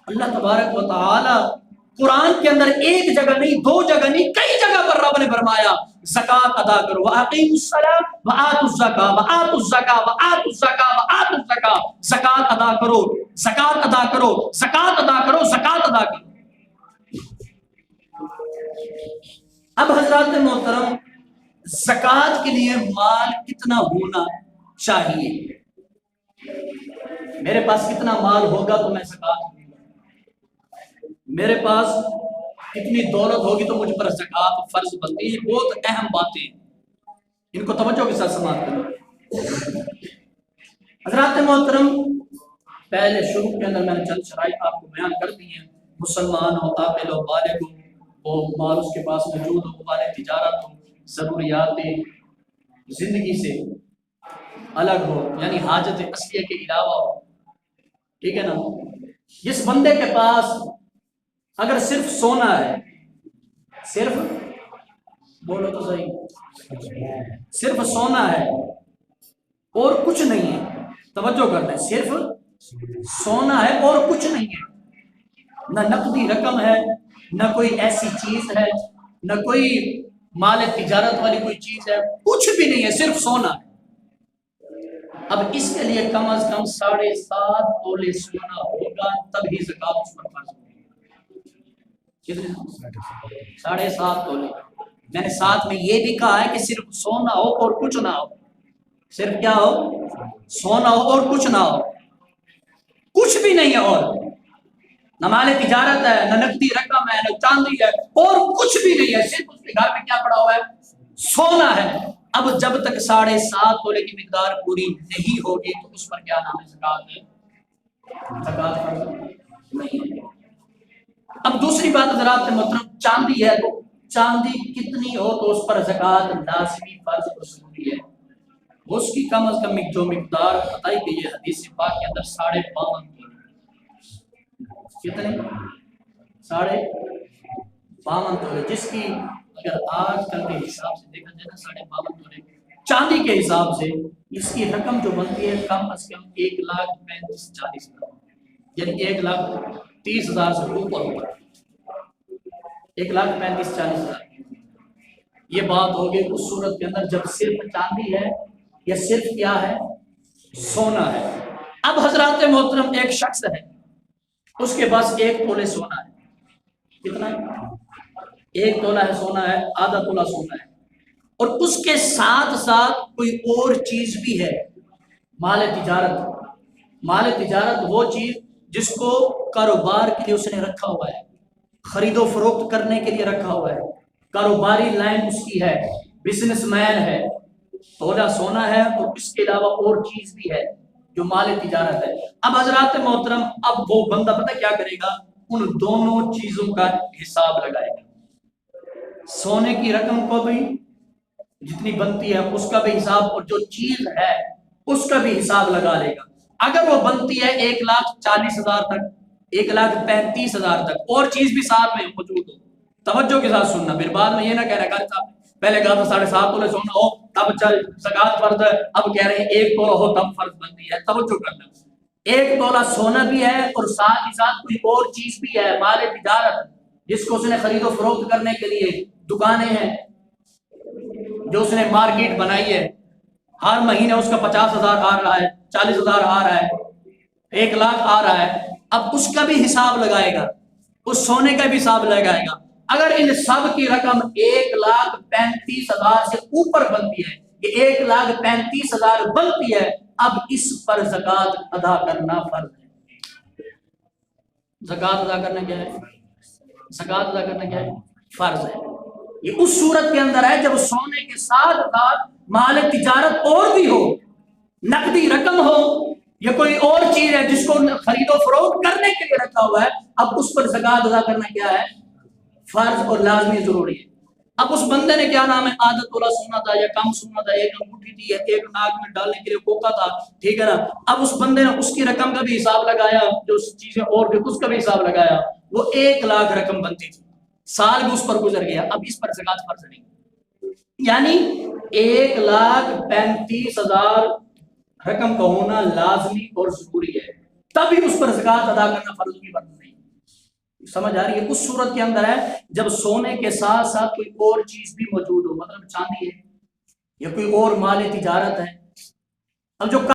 اللہ تبارک و تعالی قرآن کے اندر ایک جگہ نہیں، دو جگہ نہیں، کئی جگہ پر رب نے فرمایا زکات ادا کرو، واقیموا الصلاۃ وآتوا الزکاۃ وآتوا الزکاۃ وآتوا الزکاۃ وآتوا الزکاۃ، زکات ادا کرو، زکات ادا کرو، زکات ادا کرو، زکات ادا کرو۔ اب حضرات محترم، زکات کے لیے مال کتنا ہونا چاہیے؟ میرے پاس کتنا مال ہوگا تو میں زکات دوں گا، میرے پاس کتنی دولت ہوگی تو مجھ پر زکات فرض بنتی ہے۔ یہ بہت اہم باتیں ہیں، ان کو توجہ کے ساتھ سماعت کریں۔ حضرات محترم، پہلے شروع کے اندر میں نے چند شرائط آپ کو بیان کر دی ہیں۔ مسلمان ہو، عاقل ہو، بالغ ہو، مال اس کے پاس موجود ہو، والے تجارت ہو، ضروریات زندگی سے الگ ہو، یعنی حاجت اصلیہ کے علاوہ ہو، ٹھیک ہے نا۔ جس بندے کے پاس اگر صرف سونا ہے، صرف بولو تو صحیح، صرف سونا ہے اور کچھ نہیں ہے، توجہ کرنا ہے، صرف سونا ہے اور کچھ نہیں ہے، نہ نقدی رقم ہے، نہ کوئی ایسی چیز ہے، نہ کوئی مال تجارت والی کوئی چیز ہے، کچھ بھی نہیں ہے، صرف سونا ہے۔ اب اس کے لیے کم از کم 7.5 تولے سونا ہوگا، تبھی زکات اس پر فرض ہوگی۔ کتنے؟ 7.5 تولے۔ میں نے ساتھ میں یہ بھی کہا ہے کہ صرف سونا ہو اور کچھ نہ ہو، صرف کیا ہو؟ سونا ہو اور کچھ نہ ہو، کچھ بھی نہیں ہے، اور نہ مال تجارت ہے، نہ نقدی رقم ہے، نہ چاندی ہے، اور کچھ بھی نہیں ہے، صرف اس کے گھر میں کیا پڑا ہوا ہے؟ سونا ہے۔ اب جب تک 7.5 تولے کی مقدار پوری نہیں ہوگی تو اس پر کیا نام ہے؟ زکات ہے، زکات فرض نہیں ہے۔ اب دوسری بات حضرات محترم، چاندی ہے تو چاندی کتنی ہو تو اس پر زکات لازمی فرض اور ضروری ہے؟ اس کی کم از کم جو مقدار بتائی گئی ہے حدیث پاک کے اندر 52.5 تولے۔ کتنے؟ 52.5 تولے، جس کی اگر آج کل کے حساب سے دیکھا جائے نا 52.5 تولے چاندی کے حساب سے اس کی رقم جو بنتی ہے کم از کم 1,35,40,000، یعنی 1,30,000 سے اوپر ہوگا، 1,35,40,000۔ یہ بات ہوگی اس صورت کے اندر جب صرف چاندی ہے یا صرف کیا ہے؟ سونا ہے۔ اب حضرات محترم، ایک شخص ہے، اس کے پاس 1 تولے سونا ہے، کتنا ہے؟ 1 تولہ ہے سونا ہے، آدھا تولہ سونا ہے، اور اس کے ساتھ ساتھ کوئی اور چیز بھی ہے، مال تجارت۔ مال تجارت وہ چیز جس کو کاروبار کے لیے اس نے رکھا ہوا ہے، خرید و فروخت کرنے کے لیے رکھا ہوا ہے، کاروباری لائن اس کی ہے، بزنس مین ہے، تولہ سونا ہے اور اس کے علاوہ اور چیز بھی ہے جو مال تجارت ہے۔ اب حضرات محترم، اب وہ بندہ پتہ کیا کرے گا؟ ان دونوں چیزوں کا حساب لگائے گا، سونے کی رقم کو بھی جتنی بنتی ہے اس کا بھی حساب، اور جو چیز ہے اس کا بھی حساب لگا لے گا۔ اگر وہ بنتی ہے 1,40,000 تک، 1,35,000 تک، اور چیز بھی ساتھ میں موجود ہو، توجہ کے ساتھ سننا، پھر بعد میں یہ نہ کہنا کہ صاحب پہلے کہا تھا 7.5 تولے سونا ہو تب چل زکات فرض ہے، اب کہہ رہے ہیں 1 تولہ ہو تب فرض بنتی ہے۔ توجہ کرنا، 1 تولہ سونا بھی ہے اور ساتھ ہی ساتھ کوئی اور چیز بھی ہے، مال تجارت، جس کو اس نے خرید و فروخت کرنے کے لیے دکانیں ہیں، جو اس نے مارکیٹ بنائی ہے، ہر مہینے اس کا 50,000 آ رہا ہے، 40,000 آ رہا ہے، 1,00,000 آ رہا ہے، اب اس کا بھی حساب لگائے گا، اس سونے کا بھی حساب لگائے گا۔ اگر ان سب کی رقم 1,35,000 سے اوپر بنتی ہے، یہ 1,35,000 بنتی ہے، اب اس پر زکات ادا کرنا فرض ہے۔ زکات ادا کرنا کیا ہے؟ زکات ادا کرنا کیا ہے؟ فرض ہے۔ یہ اس صورت کے اندر ہے جب سونے کے ساتھ ساتھ مال تجارت اور بھی ہو، نقدی رقم ہو، یا کوئی اور چیز ہے جس کو خرید و فروخت کرنے کے لیے رکھا ہوا ہے، اب اس پر زکات ادا کرنا کیا ہے؟ فرض اور لازمی ضروری ہے۔ اب اس بندے نے کیا نام ہے، آدھا تولہ سونا تھا یا کم سونا تھا، 1 انگوٹھی تھی یا 1 ناک میں ڈالنے کے لیے کوکا تھا، ٹھیک ہے نا۔ اب اس بندے نے اس کی رقم کا بھی حساب لگایا، جو چیزیں اور بھی اس کا بھی حساب لگایا، وہ 1,00,000 رقم بنتی تھی، سال بھی اس پر گزر گیا، اب اس پر زکات فرض نہیں، یعنی 1,35,000 رقم کا ہونا لازمی اور ضروری ہے، تبھی اس پر زکات ادا کرنا فرض کی بات نہیں. سمجھ آ رہی ہے؟ اس صورت کے اندر ہے جب سونے کے ساتھ ساتھ کوئی اور چیز بھی موجود ہو، مطلب چاندی ہے یا کوئی اور مال تجارت ہے. اب جو